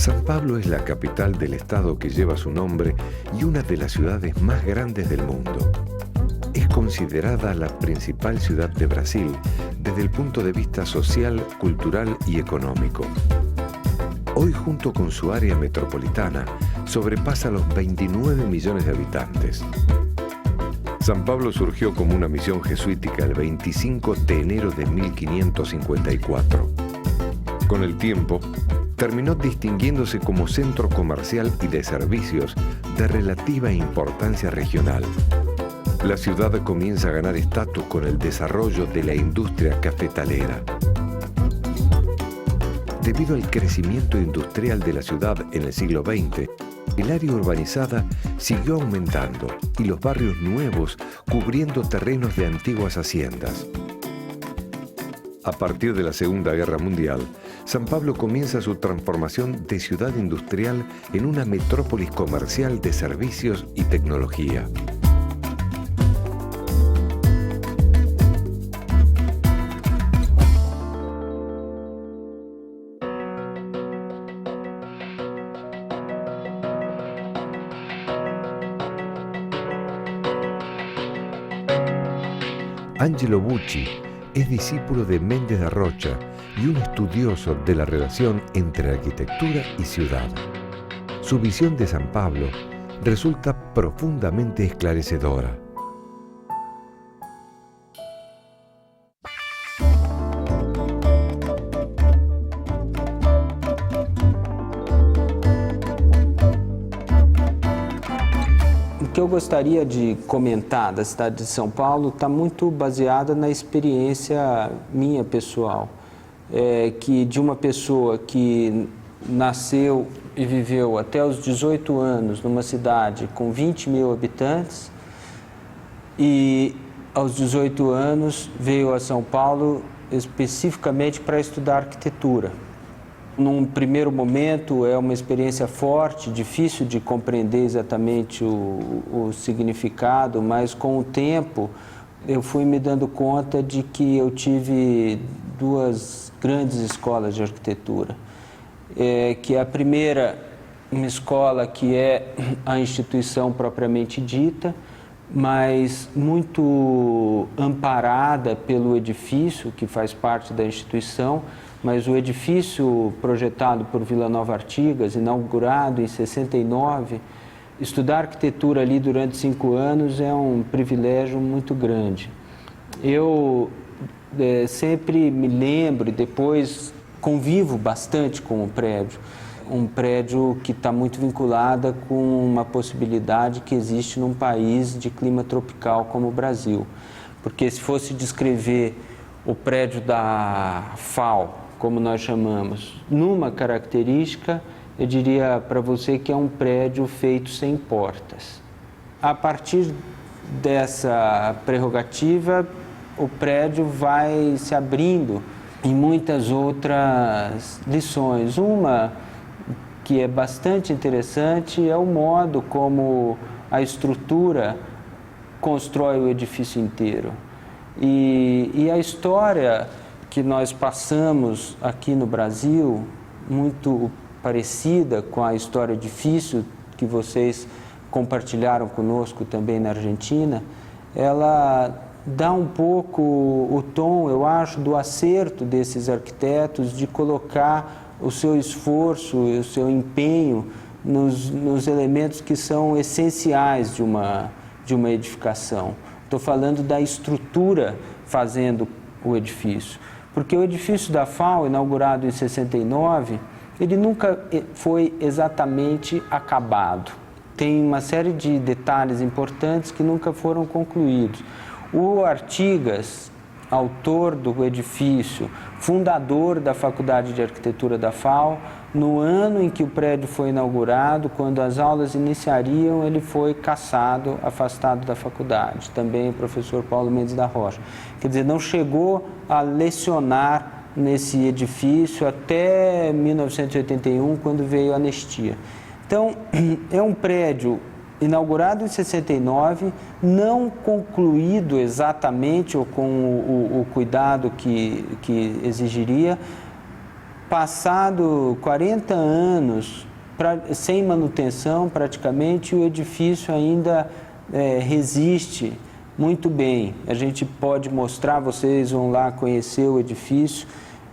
San Pablo es la capital del estado que lleva su nombre y una de las ciudades más grandes del mundo. Es considerada la principal ciudad de Brasil desde el punto de vista social, cultural y económico. Hoy, junto con su área metropolitana, sobrepasa los 29 millones de habitantes. San Pablo surgió como una misión jesuítica el 25 de enero de 1554. Con el tiempo, terminó distinguiéndose como centro comercial y de servicios de relativa importancia regional. La ciudad comienza a ganar estatus con el desarrollo de la industria cafetalera. Debido al crecimiento industrial de la ciudad en el siglo XX, el área urbanizada siguió aumentando y los barrios nuevos cubriendo terrenos de antiguas haciendas. A partir de la Segunda Guerra Mundial, San Pablo comienza su transformación de ciudad industrial en una metrópolis comercial de servicios y tecnología. Angelo Bucci es discípulo de Méndez de Rocha y un estudioso de la relación entre arquitectura y ciudad. Su visión de San Pablo resulta profundamente esclarecedora. O que eu gostaria de comentar da cidade de São Paulo está muito baseada na experiência minha pessoal, que de uma pessoa que nasceu e viveu até os 18 anos numa cidade com 20 mil habitantes e aos 18 anos veio a São Paulo especificamente para estudar arquitetura. Num primeiro momento é uma experiência forte, difícil de compreender exatamente o significado, mas com o tempo eu fui me dando conta de que eu tive duas grandes escolas de arquitetura. Que a primeira, uma escola que é a instituição propriamente dita, mas muito amparada pelo edifício que faz parte da instituição, mas o edifício projetado por Vila Nova Artigas, inaugurado em 69, estudar arquitetura ali durante 5 anos é um privilégio muito grande. Eu sempre me lembro e depois convivo bastante com o prédio. Um prédio que está muito vinculada com uma possibilidade que existe num país de clima tropical como o Brasil. Porque se fosse descrever o prédio da FAO, como nós chamamos, numa característica, eu diria para você que é um prédio feito sem portas. A partir dessa prerrogativa, o prédio vai se abrindo em muitas outras lições. Uma que é bastante interessante é o modo como a estrutura constrói o edifício inteiro. E a história que nós passamos aqui no Brasil, muito parecida com a história difícil que vocês compartilharam conosco também na Argentina, ela dá um pouco o tom, eu acho, do acerto desses arquitetos de colocar o seu esforço e o seu empenho nos elementos que são essenciais de uma edificação. Estou falando da estrutura fazendo o edifício. Porque o edifício da FAO, inaugurado em 69, ele nunca foi exatamente acabado. Tem uma série de detalhes importantes que nunca foram concluídos. O Artigas, autor do edifício, fundador da Faculdade de Arquitetura da FAO, no ano em que o prédio foi inaugurado, quando as aulas iniciariam, ele foi cassado, afastado da faculdade. Também o professor Paulo Mendes da Rocha. Quer dizer, não chegou a lecionar nesse edifício até 1981, quando veio a anistia. Então, é um prédio inaugurado em 69, não concluído exatamente ou com o cuidado que exigiria, passado 40 anos, sem manutenção praticamente, o edifício ainda resiste muito bem. A gente pode mostrar, vocês vão lá conhecer o edifício,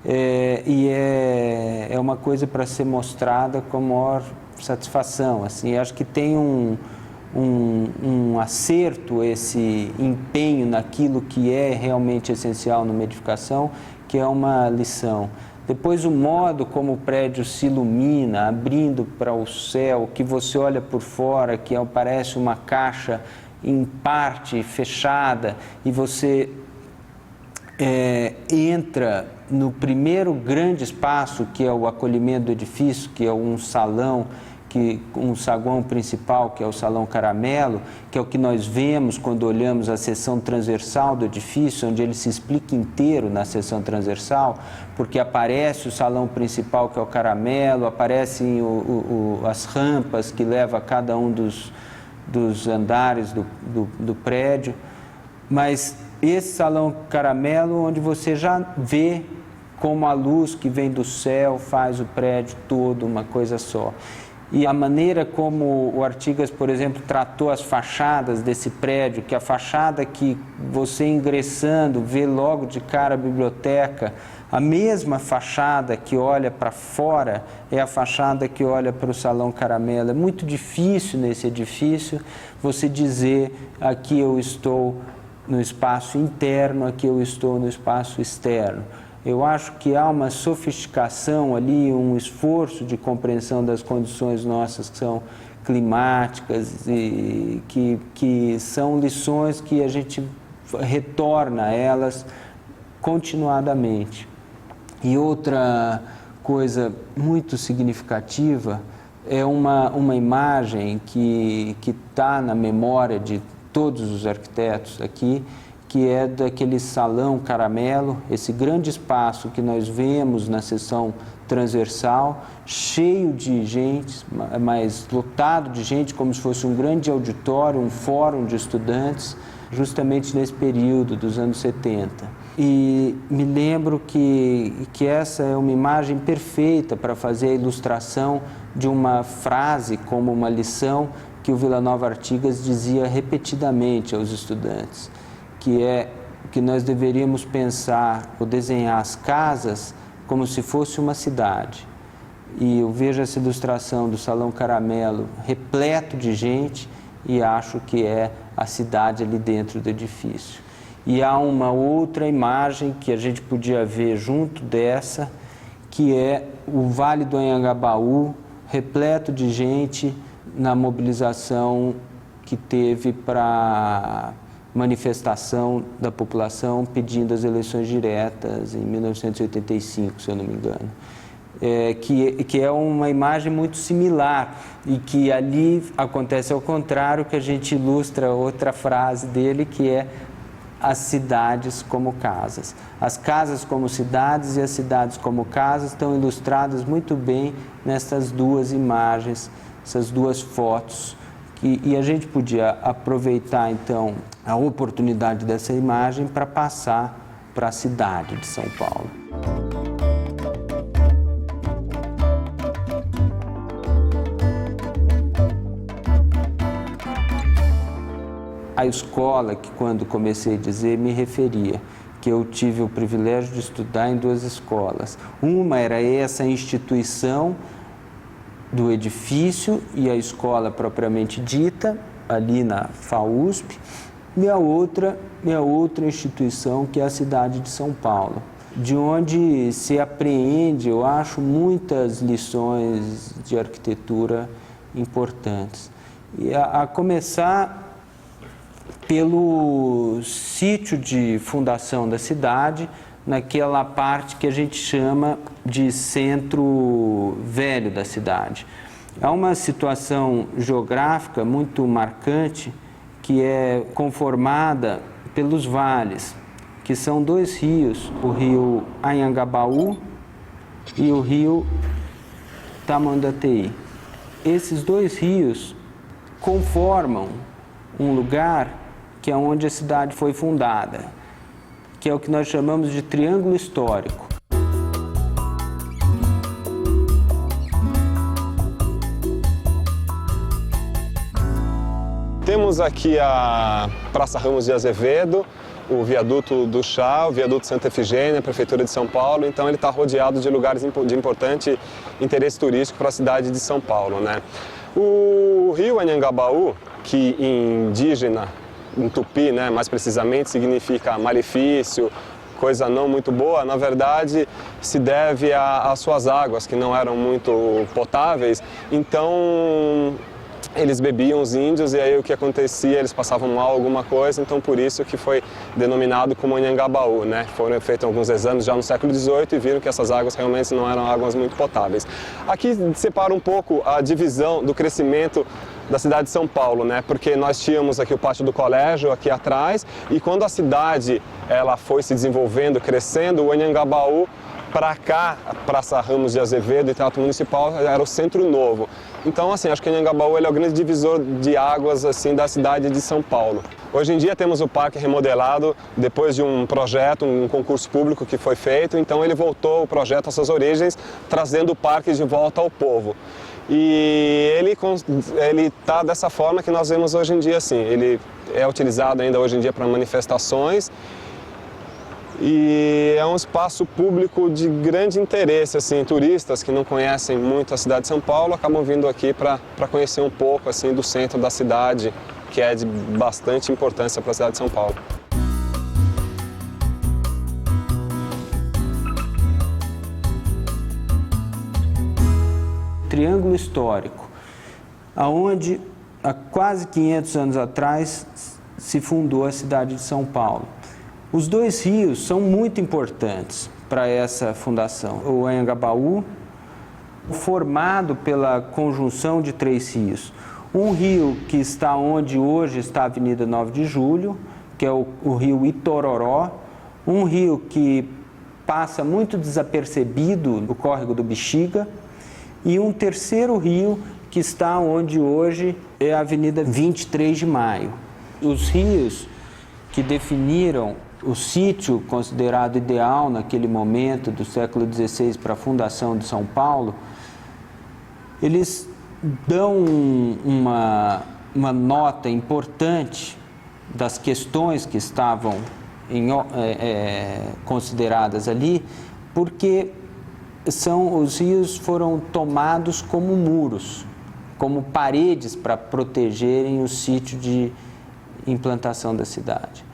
e é uma coisa para ser mostrada com a maior satisfação. Assim, acho que tem um acerto, esse empenho naquilo que é realmente essencial numa edificação, que é uma lição. Depois o modo como o prédio se ilumina, abrindo para o céu, que você olha por fora, que parece uma caixa em parte fechada, e você entra no primeiro grande espaço, que é o acolhimento do edifício, que é um salão, um saguão principal, que é o Salão Caramelo, que é o que nós vemos quando olhamos a seção transversal do edifício, onde ele se explica inteiro na seção transversal, porque aparece o salão principal, que é o Caramelo, aparecem as rampas que levam a cada um dos andares do prédio, mas esse Salão Caramelo, onde você já vê como a luz que vem do céu faz o prédio todo uma coisa só. E a maneira como o Artigas, por exemplo, tratou as fachadas desse prédio, que a fachada que você ingressando vê logo de cara a biblioteca, a mesma fachada que olha para fora é a fachada que olha para o Salão Caramelo. É muito difícil nesse edifício você dizer: aqui eu estou no espaço interno, aqui eu estou no espaço externo. Eu acho que há uma sofisticação ali, um esforço de compreensão das condições nossas que são climáticas e que são lições que a gente retorna a elas continuadamente. E outra coisa muito significativa é uma imagem que está na memória de todos os arquitetos aqui, que é daquele Salão Caramelo, esse grande espaço que nós vemos na seção transversal, cheio de gente, mas lotado de gente, como se fosse um grande auditório, um fórum de estudantes, justamente nesse período dos anos 70. E me lembro que essa é uma imagem perfeita para fazer a ilustração de uma frase como uma lição que o Vila Nova Artigas dizia repetidamente aos estudantes, que é que nós deveríamos pensar ou desenhar as casas como se fosse uma cidade. E eu vejo essa ilustração do Salão Caramelo repleto de gente e acho que é a cidade ali dentro do edifício. E há uma outra imagem que a gente podia ver junto dessa, que é o Vale do Anhangabaú, repleto de gente na mobilização que teve para manifestação da população pedindo as eleições diretas em 1985, se eu não me engano. Que é uma imagem muito similar e que ali acontece ao contrário, que a gente ilustra outra frase dele, que é as cidades como casas. As casas como cidades e as cidades como casas estão ilustradas muito bem nessas duas imagens, essas duas fotos. E a gente podia aproveitar, então, a oportunidade dessa imagem para passar para a cidade de São Paulo. A escola, que quando comecei a dizer, me referia, que eu tive o privilégio de estudar em duas escolas. Uma era essa instituição do edifício e a escola propriamente dita, ali na FAUSP, e a outra instituição, que é a cidade de São Paulo, de onde se apreende, eu acho, muitas lições de arquitetura importantes. E a começar pelo sítio de fundação da cidade, naquela parte que a gente chama de centro velho da cidade. Há uma situação geográfica muito marcante que é conformada pelos vales, que são dois rios, o rio Anhangabaú e o rio Tamanduateí. Esses dois rios conformam um lugar que é onde a cidade foi fundada, que é o que nós chamamos de triângulo histórico. temos aqui a Praça Ramos de Azevedo, o viaduto do Chá, o viaduto Santa Efigênia, a Prefeitura de São Paulo, então ele está rodeado de lugares de importante interesse turístico para a cidade de São Paulo, né? O rio Anhangabaú, que em indígena, em tupi, né, mais precisamente, significa malefício, coisa não muito boa, na verdade se deve às suas águas, que não eram muito potáveis, então eles bebiam os índios e aí o que acontecia, eles passavam mal alguma coisa, então por isso que foi denominado como Anhangabaú, né? Foram feitos alguns exames já no século XVIII e viram que essas águas realmente não eram águas muito potáveis. Aqui separa um pouco a divisão do crescimento da cidade de São Paulo, né? Porque nós tínhamos aqui o pátio do colégio aqui atrás e quando a cidade ela foi se desenvolvendo, crescendo, o Anhangabaú para cá, Praça Ramos de Azevedo e Teatro Municipal era o centro novo. Então, assim, acho que o Anhangabaú ele é o grande divisor de águas assim da cidade de São Paulo. Hoje em dia temos o parque remodelado depois de um projeto, um concurso público que foi feito, então ele voltou o projeto às suas origens, trazendo o parque de volta ao povo. E ele está dessa forma que nós vemos hoje em dia, assim, ele é utilizado ainda hoje em dia para manifestações e é um espaço público de grande interesse, assim, turistas que não conhecem muito a cidade de São Paulo acabam vindo aqui para conhecer um pouco, assim, do centro da cidade, que é de bastante importância para a cidade de São Paulo. Triângulo histórico, aonde há quase 500 anos atrás se fundou a cidade de São Paulo. Os dois rios são muito importantes para essa fundação. O Anhangabaú, formado pela conjunção de três rios. Um rio que está onde hoje está a Avenida 9 de Julho, que é o rio Itororó, um rio que passa muito desapercebido, o córrego do Bexiga, e um terceiro rio que está onde hoje é a Avenida 23 de Maio. Os rios que definiram o sítio considerado ideal naquele momento do século XVI para a fundação de São Paulo, eles dão uma nota importante das questões que estavam consideradas ali, porque os rios foram tomados como muros, como paredes para protegerem o sítio de implantação da cidade.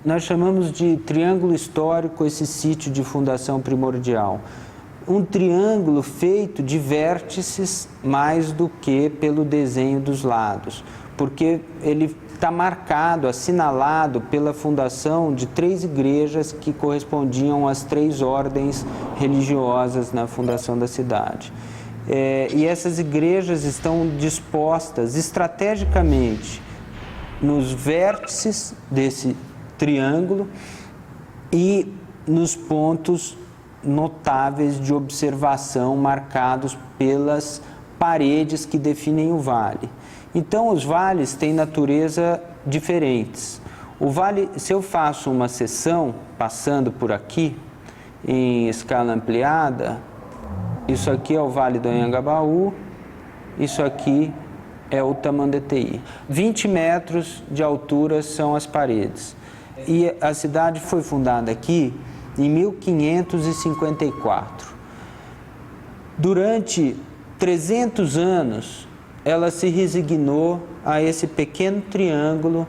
Nós chamamos de triângulo histórico esse sítio de fundação primordial. Um triângulo feito de vértices mais do que pelo desenho dos lados, porque ele está marcado, assinalado pela fundação de 3 igrejas que correspondiam às 3 ordens religiosas na fundação da cidade. E essas igrejas estão dispostas estrategicamente nos vértices desse triângulo e nos pontos notáveis de observação marcados pelas paredes que definem o vale. Então, os vales têm natureza diferentes. O vale, se eu faço uma seção passando por aqui, em escala ampliada, isso aqui é o Vale do Anhangabaú, isso aqui é o Tamanduateí. 20 metros de altura são as paredes. E a cidade foi fundada aqui em 1554. Durante 300 anos, ela se resignou a esse pequeno triângulo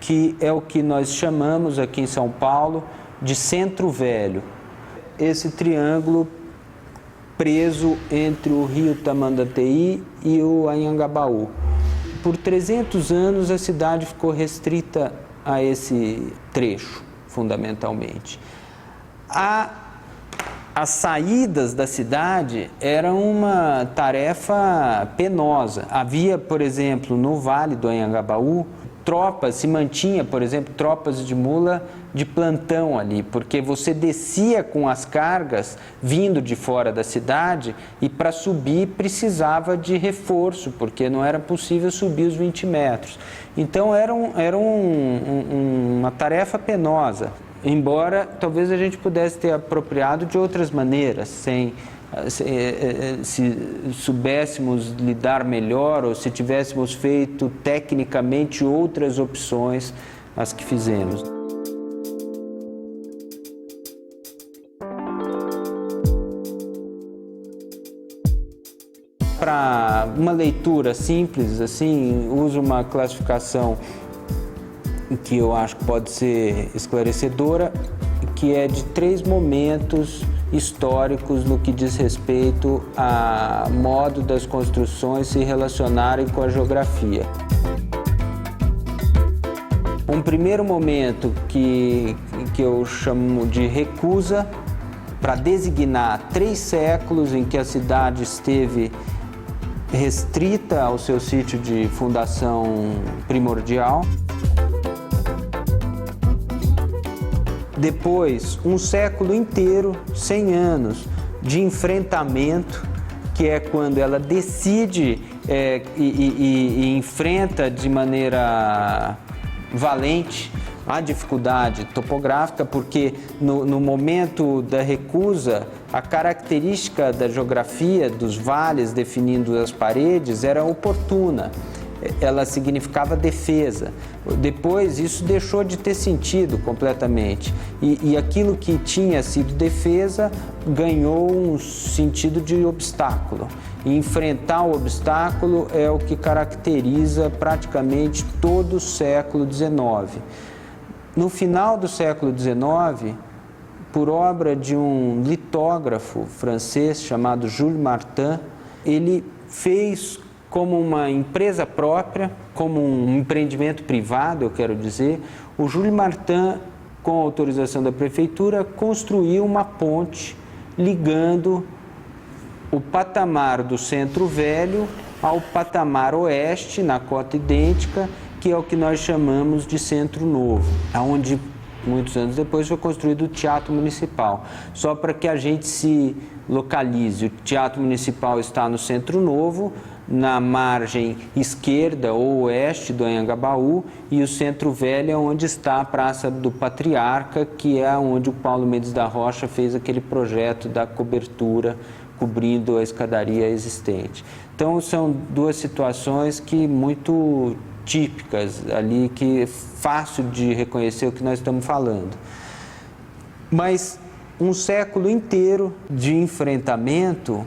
que é o que nós chamamos aqui em São Paulo de Centro Velho. Esse triângulo preso entre o rio Tamanduateí e o Anhangabaú. Por 300 anos a cidade ficou restrita a esse trecho, fundamentalmente. As saídas da cidade eram uma tarefa penosa. Havia, por exemplo, no Vale do Anhangabaú, se mantinha, por exemplo, tropas de mula de plantão ali, porque você descia com as cargas vindo de fora da cidade e para subir precisava de reforço, porque não era possível subir os 20 metros. Então era uma tarefa penosa, embora talvez a gente pudesse ter apropriado de outras maneiras, sem se soubéssemos lidar melhor ou se tivéssemos feito tecnicamente outras opções as que fizemos. Para uma leitura simples, assim, uso uma classificação que eu acho que pode ser esclarecedora, que é de 3 momentos históricos no que diz respeito a modo das construções se relacionarem com a geografia. Um primeiro momento que eu chamo de recusa, para designar 3 séculos em que a cidade esteve restrita ao seu sítio de fundação primordial. Depois, um século inteiro, 100 anos de enfrentamento, que é quando ela decide e enfrenta de maneira valente a dificuldade topográfica, porque no momento da recusa, a característica da geografia dos vales definindo as paredes era oportuna. Ela significava defesa. Depois, isso deixou de ter sentido completamente. E aquilo que tinha sido defesa ganhou um sentido de obstáculo. E enfrentar o obstáculo é o que caracteriza praticamente todo o século XIX. No final do século XIX, por obra de um litógrafo francês chamado Jules Martin, ele fez como uma empresa própria, como um empreendimento privado, eu quero dizer, o Jules Martin, com autorização da prefeitura, construiu uma ponte ligando o patamar do Centro Velho ao patamar oeste, na cota idêntica, que é o que nós chamamos de Centro Novo, onde muitos anos depois foi construído o Teatro Municipal. Só para que a gente se localize, o Teatro Municipal está no Centro Novo, na margem esquerda ou oeste do Anhangabaú, e o Centro Velho é onde está a Praça do Patriarca, que é onde o Paulo Mendes da Rocha fez aquele projeto da cobertura cobrindo a escadaria existente. Então são 2 situações que muito típicas ali, que é fácil de reconhecer o que nós estamos falando. Mas um século inteiro de enfrentamento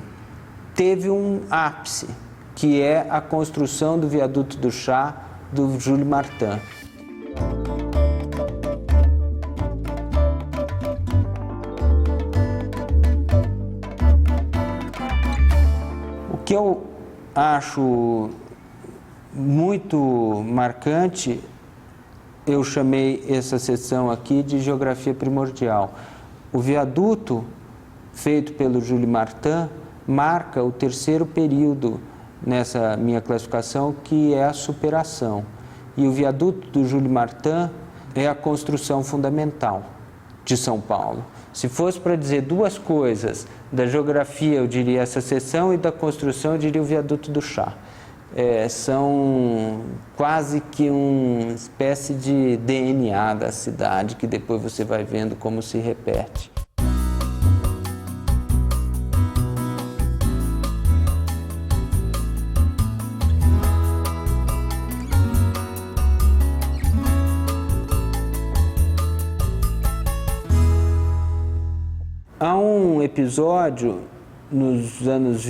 teve um ápice, que é a construção do viaduto do Chá do Jules Martin. O que eu acho muito marcante, eu chamei essa seção aqui de geografia primordial. O viaduto feito pelo Jules Martin marca o 3º período nessa minha classificação, que é a superação. E o viaduto do Jules Martin é a construção fundamental de São Paulo. Se fosse para dizer 2 coisas da geografia, eu diria essa seção, e da construção, eu diria o viaduto do Chá. São quase que uma espécie de DNA da cidade, que depois você vai vendo como se repete. Há um episódio nos anos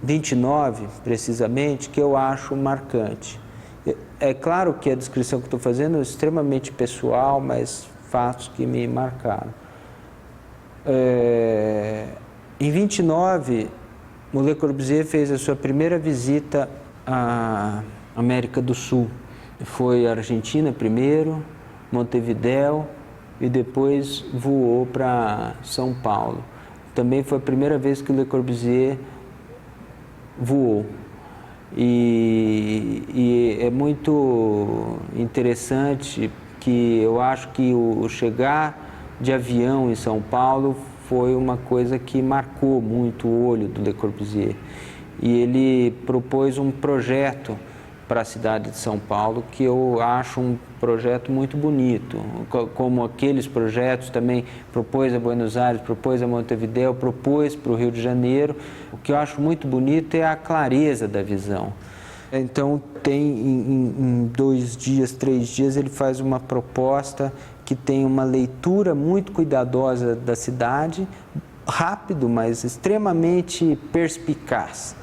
29 precisamente, que eu acho marcante. É claro que a descrição que estou fazendo é extremamente pessoal, mas fatos que me marcaram. Em 29, o Le Corbusier fez a sua primeira visita à América do Sul. Foi à Argentina primeiro, Montevidéu, e depois voou para São Paulo. Também foi a primeira vez que o Le Corbusier voou. E é muito interessante que eu acho que o chegar de avião em São Paulo foi uma coisa que marcou muito o olho do Le Corbusier. E ele propôs um projeto para a cidade de São Paulo que eu acho um projeto muito bonito, como aqueles projetos também propôs a Buenos Aires, propôs a Montevidéu, propôs para o Rio de Janeiro. O que eu acho muito bonito é a clareza da visão. Então, em 2 dias, 3 dias, ele faz uma proposta que tem uma leitura muito cuidadosa da cidade, rápido, mas extremamente perspicaz.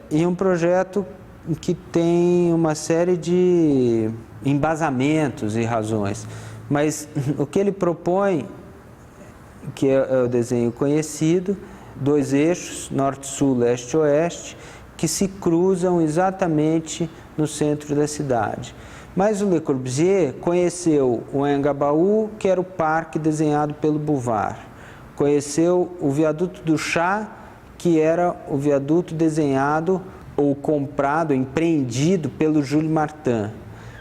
E um projeto que tem uma série de embasamentos e razões. Mas o que ele propõe, que é o desenho conhecido, 2 eixos, norte-sul, leste-oeste, que se cruzam exatamente no centro da cidade. Mas o Le Corbusier conheceu o Anhangabaú, que era o parque desenhado pelo Bouvard. Conheceu o viaduto do Chá, que era o viaduto desenhado ou comprado, empreendido pelo Jules Martin.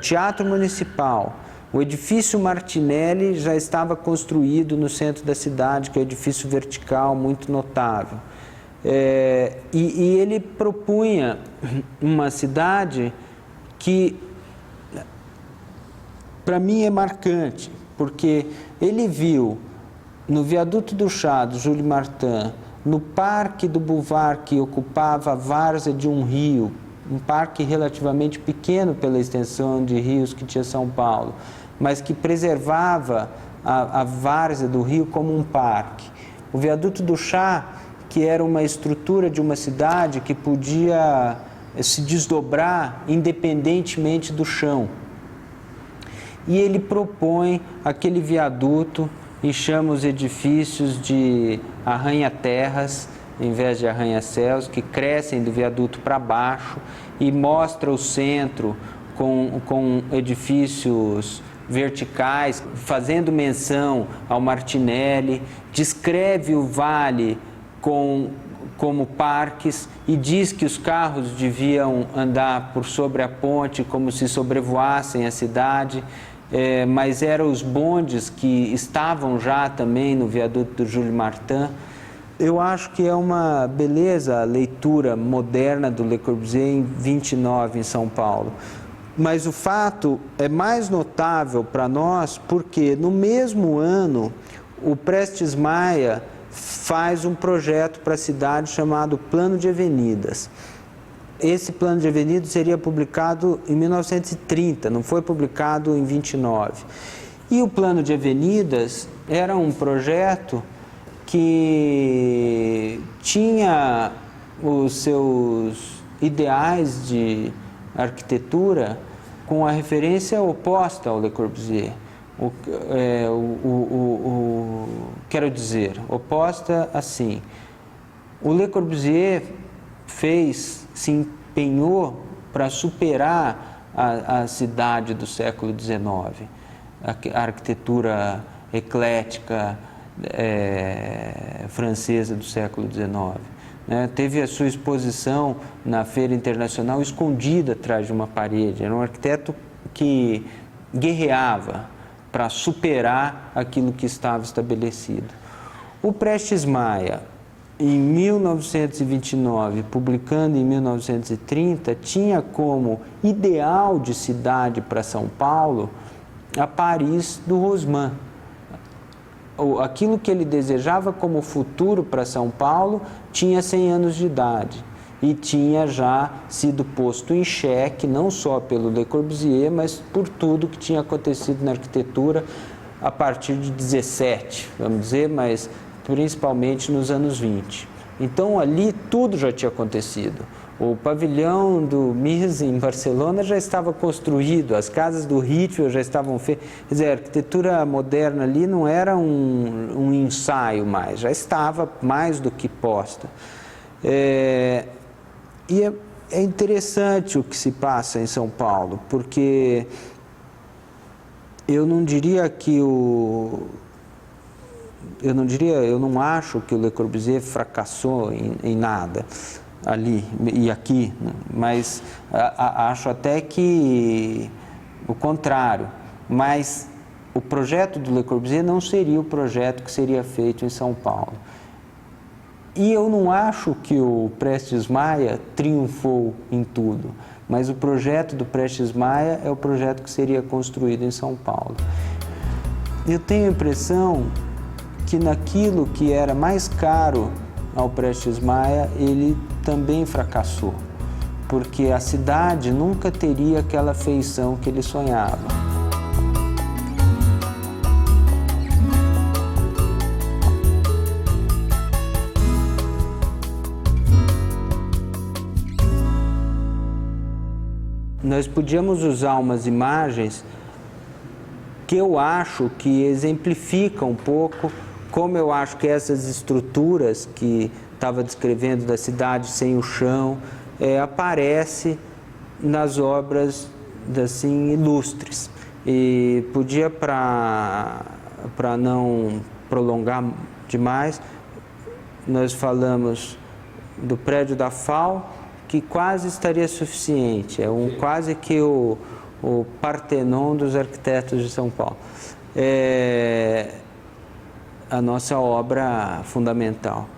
Teatro Municipal. O edifício Martinelli já estava construído no centro da cidade, que é um edifício vertical muito notável. E ele propunha uma cidade que, para mim, é marcante, porque ele viu no viaduto do Chá, do Jules Martin, no parque do Bouvard, que ocupava a várzea de um rio, um parque relativamente pequeno pela extensão de rios que tinha São Paulo, mas que preservava a várzea do rio como um parque. O viaduto do Chá, que era uma estrutura de uma cidade que podia se desdobrar independentemente do chão. E ele propõe aquele viaduto e chama os edifícios de arranha-terras, em vez de arranha-céus, que crescem do viaduto para baixo, e mostra o centro com edifícios verticais, fazendo menção ao Martinelli, descreve o vale como parques e diz que os carros deviam andar por sobre a ponte como se sobrevoassem a cidade. Mas eram os bondes que estavam já também no viaduto do Jules Martin. Eu acho que é uma beleza a leitura moderna do Le Corbusier em 29, em São Paulo. Mas o fato é mais notável para nós porque no mesmo ano o Prestes Maia faz um projeto para a cidade chamado Plano de Avenidas. Esse plano de avenidas seria publicado em 1930, não foi publicado em 29. E o plano de avenidas era um projeto que tinha os seus ideais de arquitetura com a referência oposta ao Le Corbusier. Quero dizer, oposta assim. O Le Corbusier se empenhou para superar a cidade do século XIX, a arquitetura eclética francesa do século XIX. Teve a sua exposição na Feira Internacional escondida atrás de uma parede. Era um arquiteto que guerreava para superar aquilo que estava estabelecido. O Prestes Maia, em 1929, publicando em 1930, tinha como ideal de cidade para São Paulo a Paris do Haussmann. Aquilo que ele desejava como futuro para São Paulo tinha 100 anos de idade e tinha já sido posto em xeque, não só pelo Le Corbusier, mas por tudo que tinha acontecido na arquitetura a partir de 17, vamos dizer, mas principalmente nos anos 20. Então, ali tudo já tinha acontecido. O pavilhão do Mies em Barcelona já estava construído, as casas do Ritchell já estavam feitas. Quer dizer, a arquitetura moderna ali não era um ensaio mais, já estava mais do que posta. E é interessante o que se passa em São Paulo, porque eu não acho que o Le Corbusier fracassou em nada ali e aqui, mas acho até que o contrário. Mas o projeto do Le Corbusier não seria o projeto que seria feito em São Paulo. E eu não acho que o Prestes Maia triunfou em tudo, mas o projeto do Prestes Maia é o projeto que seria construído em São Paulo. Eu tenho a impressão que naquilo que era mais caro ao Prestes Maia, ele também fracassou, porque a cidade nunca teria aquela feição que ele sonhava. Nós podíamos usar umas imagens que eu acho que exemplificam um pouco como eu acho que essas estruturas que estava descrevendo da cidade sem o chão aparece nas obras assim ilustres. E podia, para não prolongar demais, nós falamos do prédio da FAO, que quase estaria suficiente, quase que o Partenon dos arquitetos de São Paulo. A nossa obra fundamental.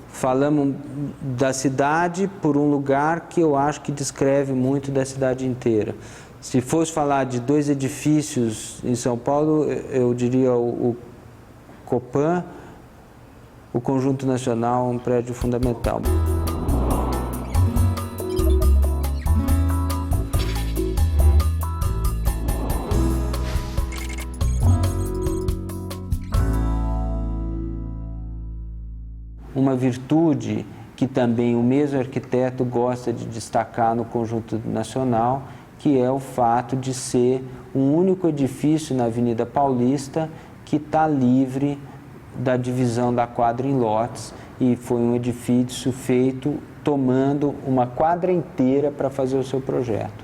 Falamos da cidade por um lugar que eu acho que descreve muito da cidade inteira. Se fosse falar de 2 edifícios em São Paulo, eu diria o Copan, o Conjunto Nacional, um prédio fundamental. Uma virtude que também o mesmo arquiteto gosta de destacar no Conjunto Nacional, que é o fato de ser um único edifício na Avenida Paulista que está livre da divisão da quadra em lotes, e foi um edifício feito tomando uma quadra inteira para fazer o seu projeto.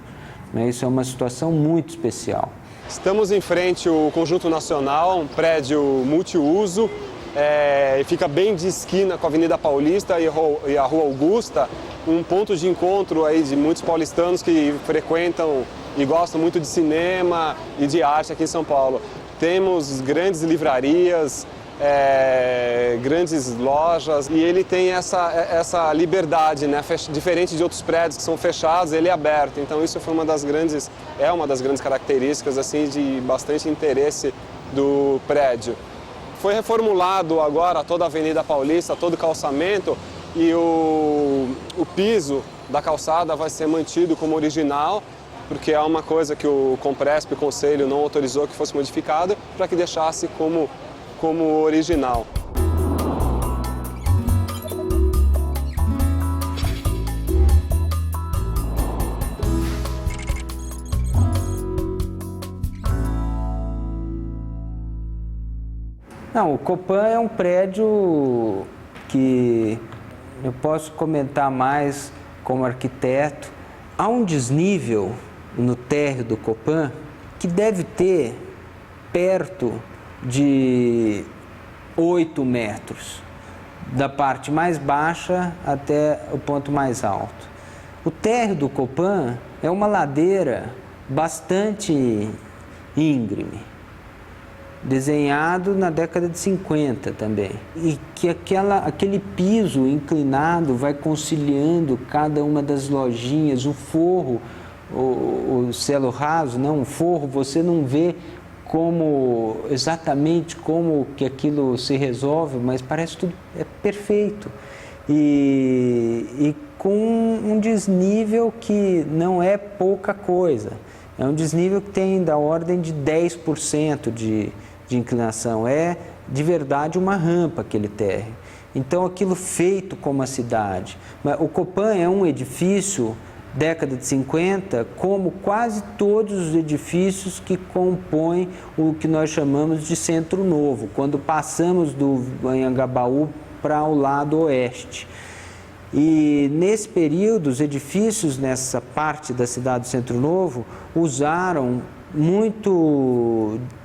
Isso é uma situação muito especial. Estamos em frente ao Conjunto Nacional, um prédio multiuso, fica bem de esquina com a Avenida Paulista e a Rua Augusta, um ponto de encontro aí de muitos paulistanos que frequentam e gostam muito de cinema e de arte aqui em São Paulo. Temos grandes livrarias, grandes lojas, e ele tem essa liberdade, né? Diferente de outros prédios que são fechados, ele é aberto. Então isso foi uma das grandes características assim, de bastante interesse do prédio. Foi reformulado agora toda a Avenida Paulista, todo o calçamento, e o piso da calçada vai ser mantido como original, porque é uma coisa que o Compresp, o Conselho, não autorizou que fosse modificado, para que deixasse como original. Não, o Copan é um prédio que eu posso comentar mais como arquiteto. Há um desnível no térreo do Copan que deve ter perto de 8 metros, da parte mais baixa até o ponto mais alto. O térreo do Copan é uma ladeira bastante íngreme, desenhado na década de 50 também, e que aquele piso inclinado vai conciliando cada uma das lojinhas, o forro, o cielo raso, não, o forro, você não vê exatamente como que aquilo se resolve, mas parece tudo perfeito, e com um desnível que não é pouca coisa, é um desnível que tem da ordem de 10% de inclinação, é de verdade uma rampa aquele térreo. Então aquilo feito como a cidade. Mas o Copan é um edifício, década de 50, como quase todos os edifícios que compõem o que nós chamamos de Centro Novo, quando passamos do Anhangabaú para o lado oeste. E nesse período, os edifícios nessa parte da cidade do Centro Novo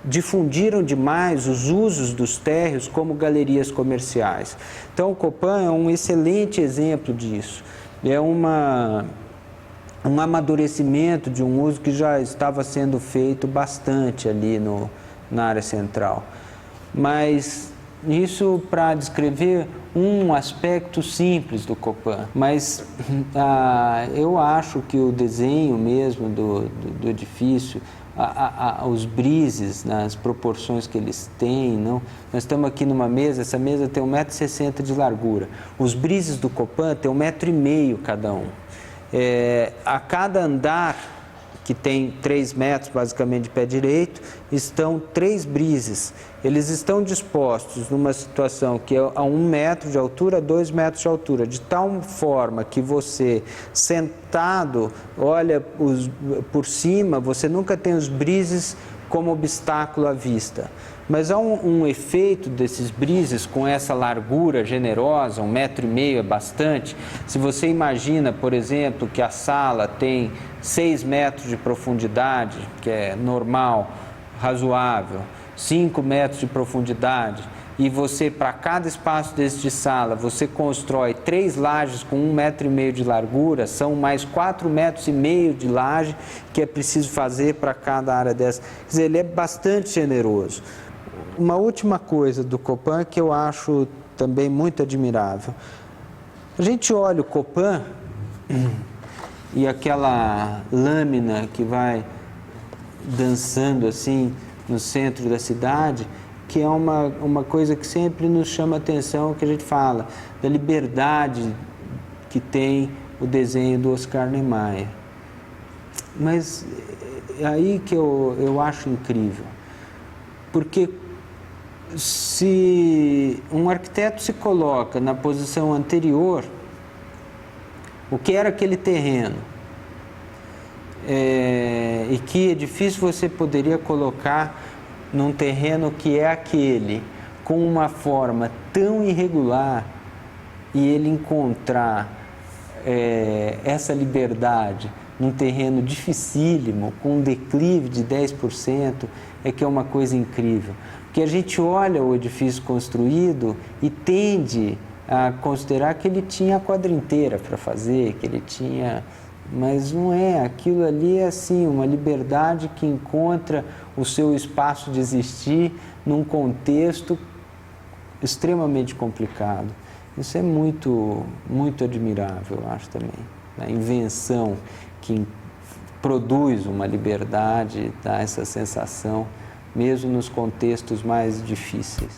difundiram demais os usos dos térreos como galerias comerciais. Então o Copan é um excelente exemplo disso. É um amadurecimento de um uso que já estava sendo feito bastante ali na área central. Mas Isso para descrever um aspecto simples do Copan, mas eu acho que o desenho mesmo do edifício, os brises, nas proporções que eles têm, não? Nós estamos aqui numa mesa, essa mesa tem 1,60 m de largura. Os brises do Copan têm 1,5 m cada um. A cada andar, que tem 3 metros basicamente de pé direito, estão 3 brises. Eles estão dispostos numa situação que é a 1 metro de altura, 2 metros de altura, de tal forma que você, sentado, olha por cima, você nunca tem os brises como obstáculo à vista. Mas há um efeito desses brises com essa largura generosa, 1,5 m é bastante. Se você imagina, por exemplo, que a sala tem 6 metros de profundidade, que é normal, razoável, 5 metros de profundidade, e você, para cada espaço desse de sala, você constrói 3 lajes com 1,5 m de largura, são mais 4,5 metros de laje que é preciso fazer para cada área dessa. Quer dizer, ele é bastante generoso. Uma última coisa do Copan que eu acho também muito admirável. A gente olha o Copan e aquela lâmina que vai dançando assim no centro da cidade, que é uma coisa que sempre nos chama a atenção, que a gente fala da liberdade que tem o desenho do Oscar Niemeyer. Mas é aí que eu acho incrível, porque se um arquiteto se coloca na posição anterior, o que era aquele terreno, e que edifício você poderia colocar num terreno que é aquele, com uma forma tão irregular, e ele encontrar essa liberdade num terreno dificílimo, com um declive de 10%, é que é uma coisa incrível. Porque a gente olha o edifício construído e tende a considerar que ele tinha a quadra inteira para fazer, que ele tinha... Mas não é, aquilo ali é assim, uma liberdade que encontra o seu espaço de existir num contexto extremamente complicado. Isso é muito, muito admirável, eu acho também. A invenção que produz uma liberdade, dá essa sensação, mesmo nos contextos mais difíceis.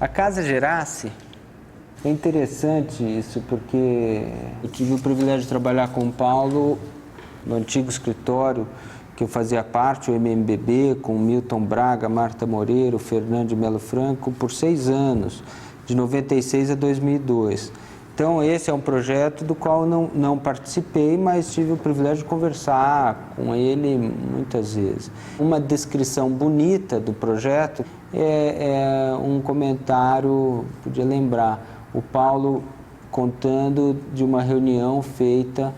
A Casa Gerace, é interessante isso, porque eu tive o privilégio de trabalhar com o Paulo no antigo escritório que eu fazia parte, o MMBB, com Milton Braga, Marta Moreira, Fernando de Melo Franco, por 6 anos, de 96 a 2002. Então, esse é um projeto do qual não participei, mas tive o privilégio de conversar com ele muitas vezes. Uma descrição bonita do projeto é um comentário, podia lembrar, o Paulo contando de uma reunião feita,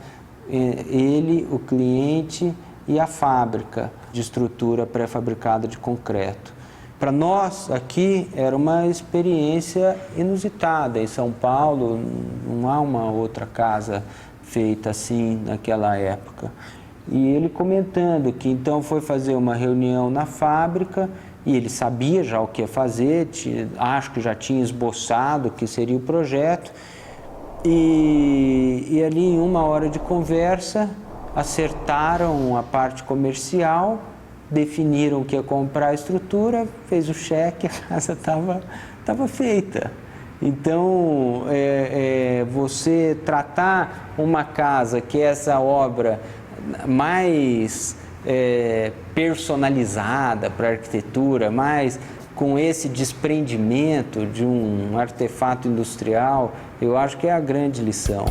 ele, o cliente e a fábrica de estrutura pré-fabricada de concreto. Para nós, aqui, era uma experiência inusitada. Em São Paulo, não há uma outra casa feita assim naquela época. E ele comentando que então foi fazer uma reunião na fábrica e ele sabia já o que ia fazer, acho que já tinha esboçado o que seria o projeto. E ali, em 1 hora de conversa, acertaram a parte comercial, definiram que ia comprar a estrutura, fez o cheque, a casa estava feita. Então, você tratar uma casa que é essa obra mais personalizada para a arquitetura, mais com esse desprendimento de um artefato industrial, eu acho que é a grande lição.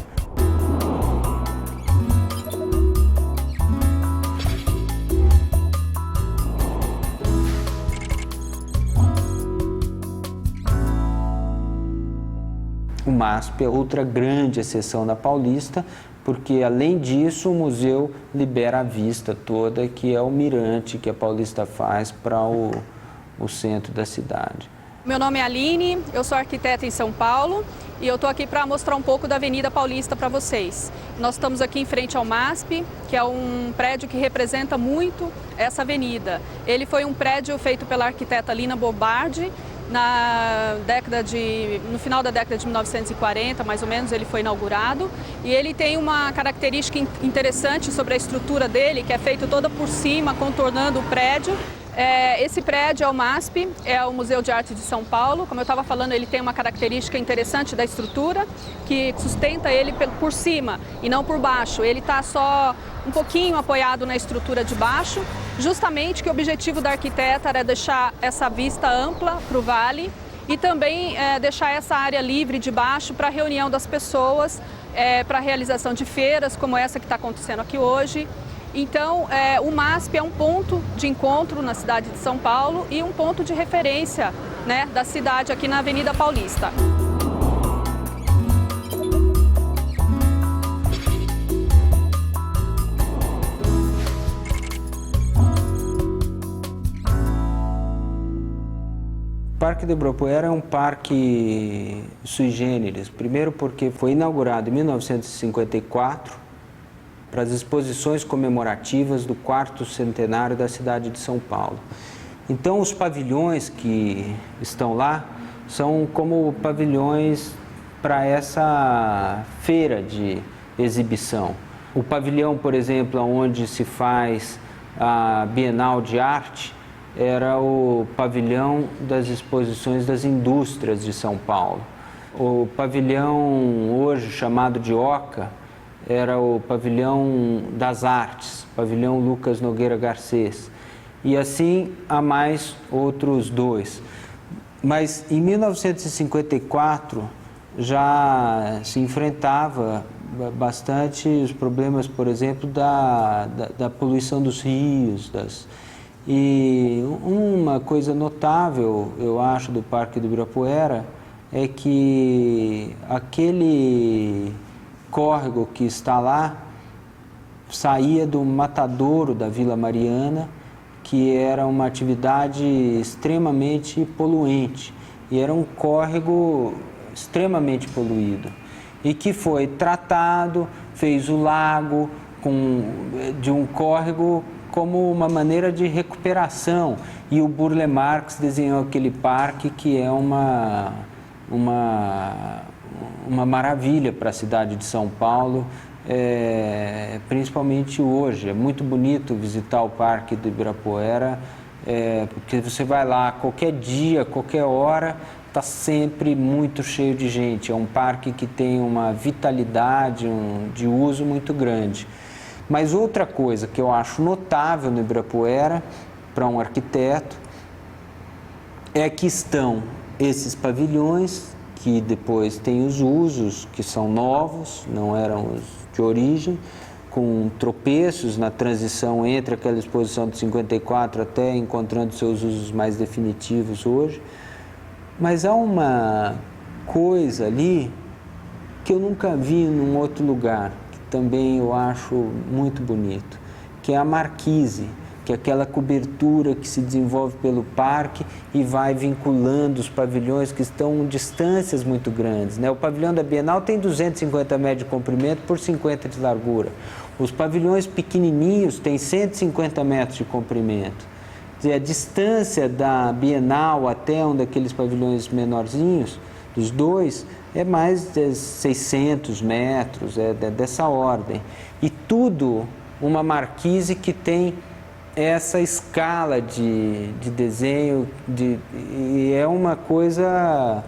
O MASP é outra grande exceção da Paulista, porque, além disso, o museu libera a vista toda, que é o mirante que a Paulista faz para o centro da cidade. Meu nome é Aline, eu sou arquiteta em São Paulo e eu estou aqui para mostrar um pouco da Avenida Paulista para vocês. Nós estamos aqui em frente ao MASP, que é um prédio que representa muito essa avenida. Ele foi um prédio feito pela arquiteta Lina Bobardi, no final da década de 1940, mais ou menos, ele foi inaugurado. E ele tem uma característica interessante sobre a estrutura dele, que é feito toda por cima, contornando o prédio. Esse prédio é o MASP, é o Museu de Arte de São Paulo. Como eu estava falando, ele tem uma característica interessante da estrutura, que sustenta ele por cima e não por baixo. Ele está só um pouquinho apoiado na estrutura de baixo, justamente que o objetivo da arquiteta era deixar essa vista ampla para o vale e também deixar essa área livre de baixo para a reunião das pessoas, para a realização de feiras, como essa que está acontecendo aqui hoje. Então, o MASP é um ponto de encontro na cidade de São Paulo e um ponto de referência, né, da cidade aqui na Avenida Paulista. O Parque do Ibirapuera é um parque sui generis. Primeiro porque foi inaugurado em 1954 para as exposições comemorativas do 4º centenário da cidade de São Paulo. Então, os pavilhões que estão lá são como pavilhões para essa feira de exibição. O pavilhão, por exemplo, onde se faz a Bienal de Arte, era o pavilhão das exposições das indústrias de São Paulo. O pavilhão, hoje chamado de Oca, era o pavilhão das artes, pavilhão Lucas Nogueira Garcês. E assim há mais outros dois. Mas em 1954 já se enfrentava bastante os problemas, por exemplo, da poluição dos rios. E uma coisa notável, eu acho, do Parque do Ibirapuera é que aquele córrego que está lá saía do matadouro da Vila Mariana, que era uma atividade extremamente poluente e era um córrego extremamente poluído e que foi tratado, fez o lago de um córrego como uma maneira de recuperação, e o Burle Marx desenhou aquele parque que é uma maravilha para a cidade de São Paulo, principalmente hoje. É muito bonito visitar o Parque do Ibirapuera, porque você vai lá qualquer dia, qualquer hora, está sempre muito cheio de gente. É um parque que tem uma vitalidade de uso muito grande. Mas outra coisa que eu acho notável no Ibirapuera, para um arquiteto, é que estão esses pavilhões, que depois tem os usos, que são novos, não eram os de origem, com tropeços na transição entre aquela exposição de 54 até encontrando seus usos mais definitivos hoje. Mas há uma coisa ali que eu nunca vi num outro lugar, que também eu acho muito bonito, que é a marquise, que é aquela cobertura que se desenvolve pelo parque e vai vinculando os pavilhões que estão em distâncias muito grandes, né? O pavilhão da Bienal tem 250 metros de comprimento por 50 de largura. Os pavilhões pequenininhos têm 150 metros de comprimento. Quer dizer, a distância da Bienal até um daqueles pavilhões menorzinhos, dos dois, é mais de 600 metros, dessa ordem. E tudo uma marquise que tem essa escala de desenho, e é uma coisa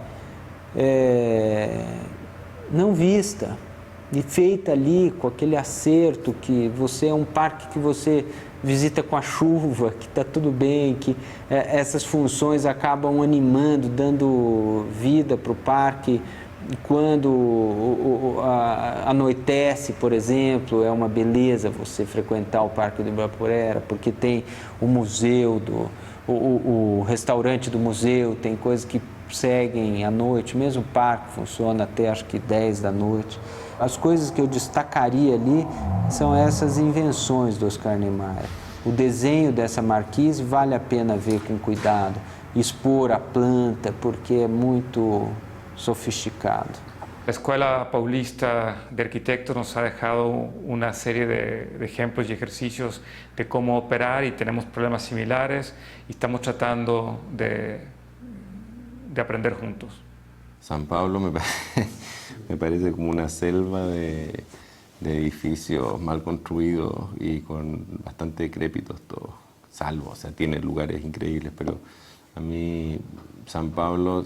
não vista, e feita ali com aquele acerto, que você é um parque que você visita com a chuva, que está tudo bem, que essas funções acabam animando, dando vida para o parque. Quando anoitece, por exemplo, é uma beleza você frequentar o Parque do Ibirapuera, porque tem o museu, o restaurante do museu, tem coisas que seguem à noite, mesmo o parque funciona até acho que 10 da noite. As coisas que eu destacaria ali são essas invenções do Oscar Niemeyer. O desenho dessa marquise vale a pena ver com cuidado. expor a planta, porque é muito sofisticado. La Escuela Paulista de Arquitectos nos ha dejado una serie de ejemplos y ejercicios de cómo operar y tenemos problemas similares y estamos tratando de aprender juntos. San Pablo me parece como una selva de edificios mal construidos y con bastante decrépitos todos, salvo, o sea, tiene lugares increíbles, pero a mí San Pablo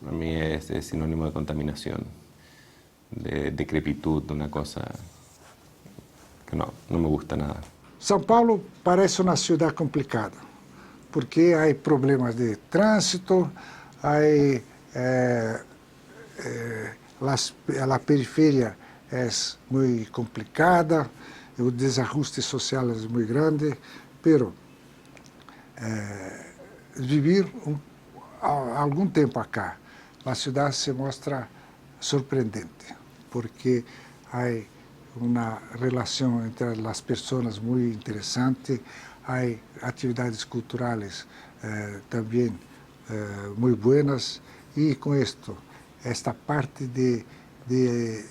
a mí es sinónimo de contaminación, de decrepitud, de una cosa que no me gusta nada. São Paulo parece uma cidade complicada, porque há problemas de trânsito, há a periferia é muito complicada, o desajuste social é muito grande, pero viver algum tempo acá, a cidade se mostra surpreendente, porque há uma relação entre as pessoas muito interessante, há atividades culturais também muito boas, e com isto, esta parte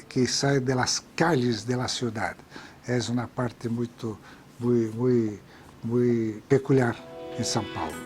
que sai das calles da cidade, é uma parte muito peculiar em São Paulo.